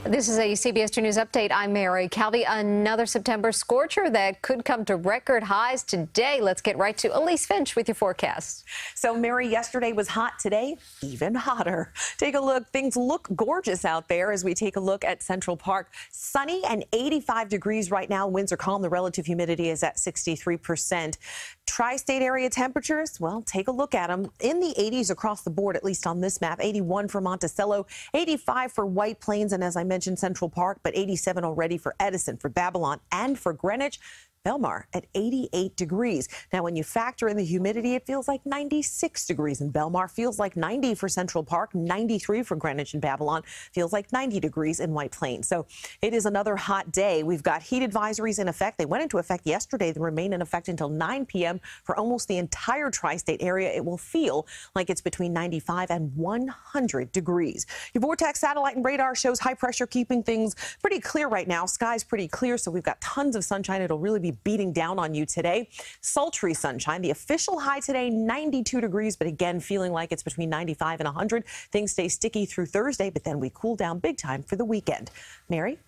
This is a CBS2 News update. I'm Mary. Calvi, another September scorcher that could come to record highs today. Let's get right to Elise Finch with your forecast. So, Mary, yesterday was hot. Today, even hotter. Take a look. Things look gorgeous out there as we take a look at Central Park. Sunny and 85 degrees right now. Winds are calm. The relative humidity is at 63%. Tri-state area temperatures, well, take a look at them. In the 80s across the board, at least on this map. 81 for Monticello, 85 for White Plains, and as I mentioned, Central Park, but 87 already for Edison, for Babylon, and for Greenwich. Belmar at 88 degrees. Now, when you factor in the humidity, it feels like 96 degrees in Belmar, feels like 90 for Central Park, 93 for Greenwich and Babylon, feels like 90 degrees in White Plains. So it is another hot day. We've got heat advisories in effect. They went into effect yesterday. They remain in effect until 9 p.m. for almost the entire tri-state area. It will feel like it's between 95 and 100 degrees. Your Vortex satellite and radar shows high pressure keeping things pretty clear right now. Sky's pretty clear, so we've got tons of sunshine. It'll really be beating down on you today. Sultry sunshine. The official high today, 92 degrees, but again, feeling like it's between 95 and 100. Things stay sticky through Thursday, but then we cool down big time for the weekend. Mary?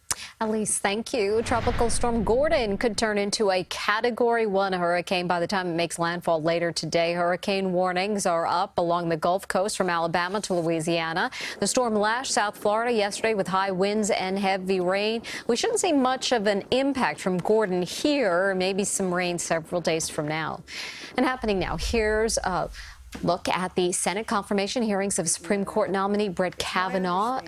Elise, thank you. Tropical storm Gordon could turn into a Category 1 hurricane by the time it makes landfall later today. Hurricane warnings are up along the Gulf Coast from Alabama to Louisiana. The storm lashed South Florida yesterday with high winds and heavy rain. We shouldn't see much of an impact from Gordon here, maybe some rain several days from now. And happening now, here's a look at the Senate confirmation hearings of Supreme Court nominee Brett Kavanaugh.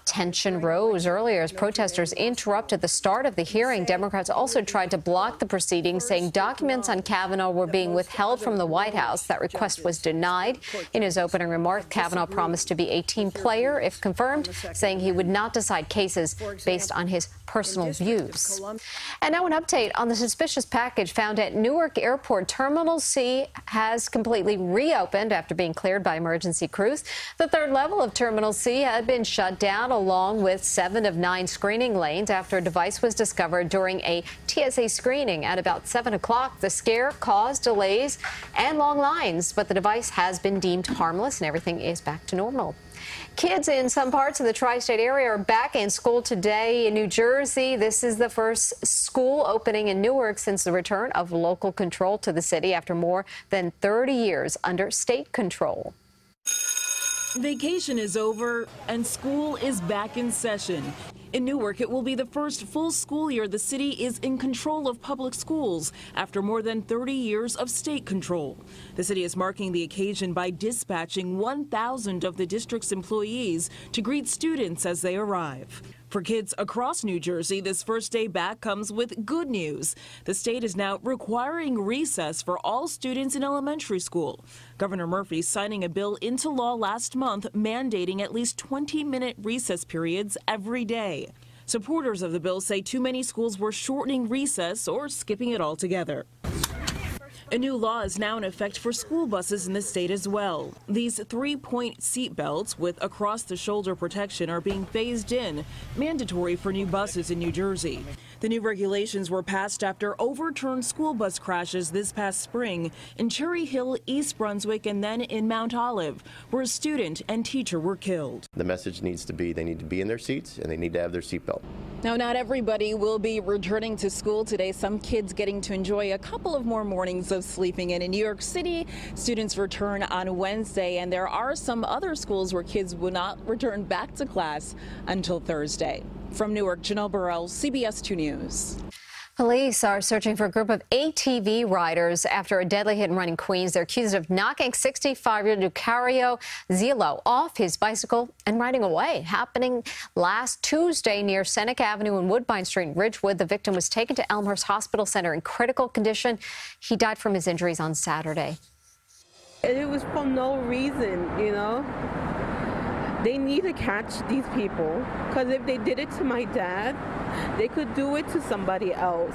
Tension rose earlier as protesters interrupted the start of the hearing. Democrats also tried to block the proceedings, saying documents on Kavanaugh were being withheld from the White House. That request was denied. In his opening remarks, Kavanaugh promised to be a team player if confirmed, saying he would not decide cases based on his personal views. And now an update on the suspicious package found at Newark Airport. Terminal C has completely reopened after being cleared by emergency crews. The third level of Terminal C had been shut down, along with 7 of 9 screening lanes after a device was discovered during a TSA screening at about 7 o'clock. The scare caused delays and long lines, but the device has been deemed harmless and everything is back to normal. Kids in some parts of the tri-state area are back in school today. In New Jersey, this is the first school opening in Newark since the return of local control to the city after more than 30 years under state control. Vacation is over and school is back in session. In Newark, it will be the first full school year the city is in control of public schools after more than 30 years of state control. The city is marking the occasion by dispatching 1,000 of the district's employees to greet students as they arrive. For kids across New Jersey, this first day back comes with good news. The state is now requiring recess for all students in elementary school. Governor Murphy signing a bill into law last month mandating at least 20-minute recess periods every day. Supporters of the bill say too many schools were shortening recess or skipping it altogether. A new law is now in effect for school buses in the state as well. These 3-point seat belts with across-the-shoulder protection are being phased in, mandatory for new buses in New Jersey. The new regulations were passed after overturned school bus crashes this past spring in Cherry Hill, East Brunswick, and then in Mount Olive, where a student and teacher were killed. The message needs to be they need to be in their seats and they need to have their seatbelt. Now, not everybody will be returning to school today. Some kids getting to enjoy a couple of more mornings of sleeping in. In New York City, students return on Wednesday, and there are some other schools where kids will not return back to class until Thursday. From Newark, Janelle Burrell, CBS2 News. Police are searching for a group of ATV riders after a deadly hit and run in Queens. They're accused of knocking 65-year-old Lucario Zillo off his bicycle and riding away. Happening last Tuesday near Seneca Avenue and Woodbine Street in Ridgewood. The victim was taken to Elmhurst Hospital Center in critical condition. He died from his injuries on Saturday. It was for no reason, you know. They need to catch these people, because if they did it to my dad, they could do it to somebody else.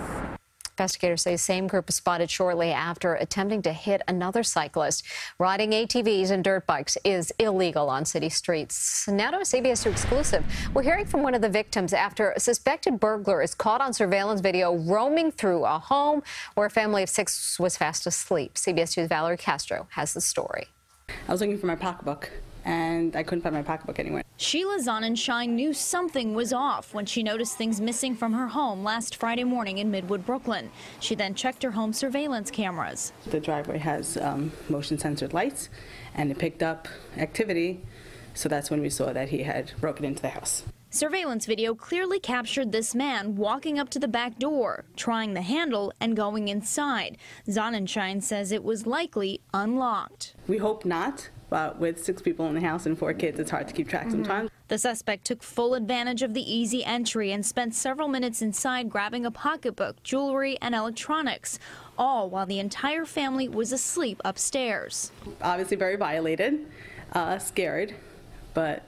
Investigators say the same group was spotted shortly after attempting to hit another cyclist. Riding ATVs and dirt bikes is illegal on city streets. Now to a CBS2 exclusive. We're hearing from one of the victims after a suspected burglar is caught on surveillance video roaming through a home where a family of 6 was fast asleep. CBS2's Valerie Castro has the story. I was looking for my pocketbook, and I couldn't find my pocketbook anywhere. Sheila Sonnenschein knew something was off when she noticed things missing from her home last Friday morning in Midwood, Brooklyn. She then checked her home surveillance cameras. The driveway has motion-sensored lights, and it picked up activity, so that's when we saw that he had broken into the house. Surveillance video clearly captured this man walking up to the back door, trying the handle and going inside. Sonnenschein says it was likely unlocked. We hope not, but with 6 people in the house and 4 kids, it's hard to keep track sometimes. The suspect took full advantage of the easy entry and spent several minutes inside grabbing a pocketbook, jewelry, and electronics, all while the entire family was asleep upstairs. Obviously very violated, scared, but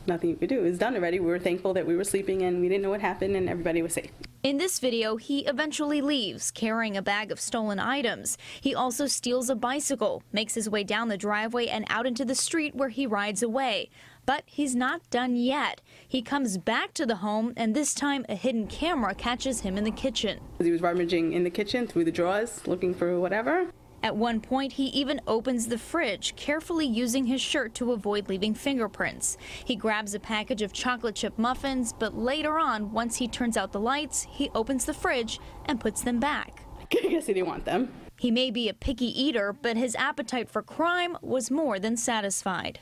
nothing you could do. It was done already. We were thankful that we were sleeping and we didn't know what happened and everybody was safe. In this video, he eventually leaves, carrying a bag of stolen items. He also steals a bicycle, makes his way down the driveway and out into the street where he rides away. But he's not done yet. He comes back to the home, and this time a hidden camera catches him in the kitchen. He was rummaging in the kitchen through the drawers, looking for whatever. At one point, he even opens the fridge, carefully using his shirt to avoid leaving fingerprints. He grabs a package of chocolate chip muffins, but later on, once he turns out the lights, he opens the fridge and puts them back. I guess he didn't want them. He may be a picky eater, but his appetite for crime was more than satisfied.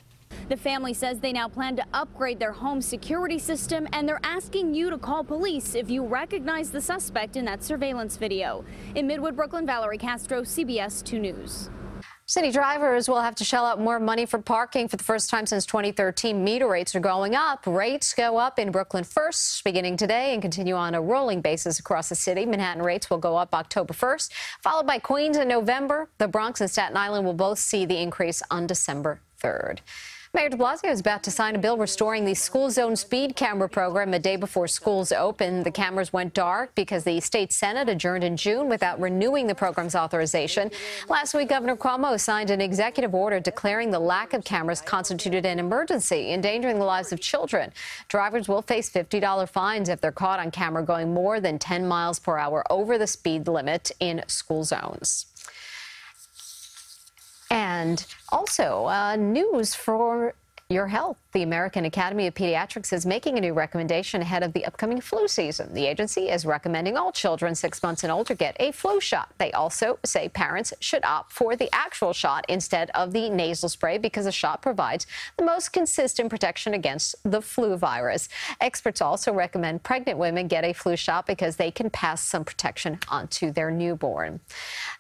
The family says they now plan to upgrade their home security system, and they're asking you to call police if you recognize the suspect in that surveillance video. In Midwood, Brooklyn, Valerie Castro, CBS 2 News. City drivers will have to shell out more money for parking for the first time since 2013. Meter rates are going up. Rates go up in Brooklyn first, beginning today, and continue on a rolling basis across the city. Manhattan rates will go up October 1st, followed by Queens in November. The Bronx and Staten Island will both see the increase on December 3rd. Mayor de Blasio is about to sign a bill restoring the school zone speed camera program a day before schools open. The cameras went dark because the state Senate adjourned in June without renewing the program's authorization. Last week, Governor Cuomo signed an executive order declaring the lack of cameras constituted an emergency, endangering the lives of children. Drivers will face $50 fines if they're caught on camera going more than 10 miles per hour over the speed limit in school zones. And also news for your health. The American Academy of Pediatrics is making a new recommendation ahead of the upcoming flu season. The agency is recommending all children 6 months and older get a flu shot. They also say parents should opt for the actual shot instead of the nasal spray because the shot provides the most consistent protection against the flu virus. Experts also recommend pregnant women get a flu shot because they can pass some protection onto their newborn.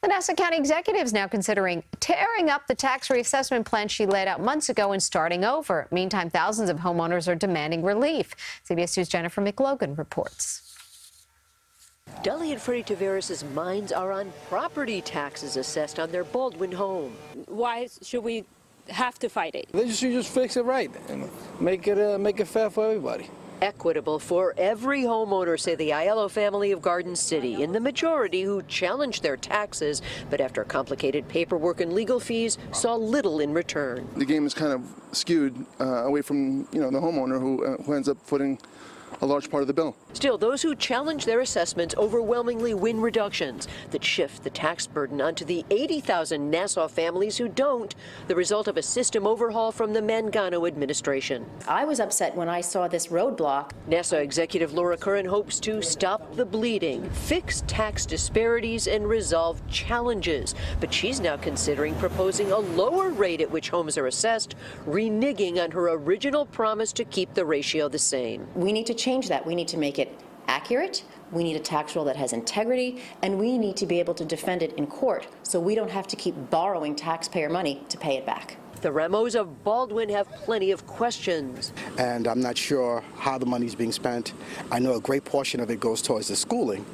The Nassau County executive is now considering tearing up the tax reassessment plan she laid out months ago and starting over. Meantime, thousands of homeowners are demanding relief. CBS 2's Jennifer McLogan reports. Dudley and Freddie Tavares' minds are on property taxes assessed on their Baldwin home. Why should we have to fight it? They should just fix it right and make it fair for everybody. Equitable for every homeowner, say the Aiello family of Garden City, in the majority who challenged their taxes, but after complicated paperwork and legal fees, saw little in return. The game is kind of skewed away from, the homeowner who ends up footing a large part of the bill. Still, those who challenge their assessments overwhelmingly win reductions that shift the tax burden onto the 80,000 Nassau families who don't, the result of a system overhaul from the Mangano administration. I was upset when I saw this roadblock. Nassau Executive Laura Curran hopes to stop the bleeding, fix tax disparities, and resolve challenges. But she's now considering proposing a lower rate at which homes are assessed, reneging on her original promise to keep the ratio the same. We need to change that. We need to make it accurate. We need a tax roll that has integrity, and we need to be able to defend it in court so we don't have to keep borrowing taxpayer money to pay it back. The Ramos of Baldwin have plenty of questions. And I'm not sure how the money's being spent. I know a great portion of it goes towards the schooling,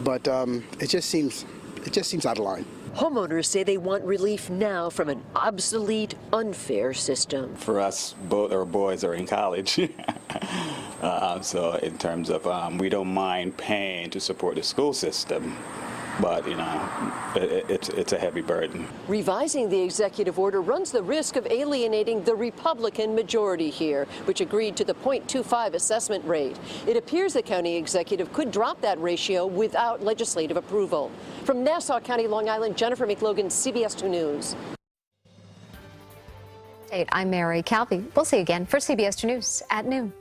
but it just seems out of line. Homeowners say they want relief now from an obsolete, unfair system. For us, both our boys are in college. So in terms of, we don't mind paying to support the school system, but, it's a heavy burden. Revising the executive order runs the risk of alienating the Republican majority here, which agreed to the 0.25 assessment rate. It appears the county executive could drop that ratio without legislative approval. From Nassau County, Long Island, Jennifer McLogan, CBS 2 News. I'm Mary Calvi. We'll see you again for CBS2 News at noon.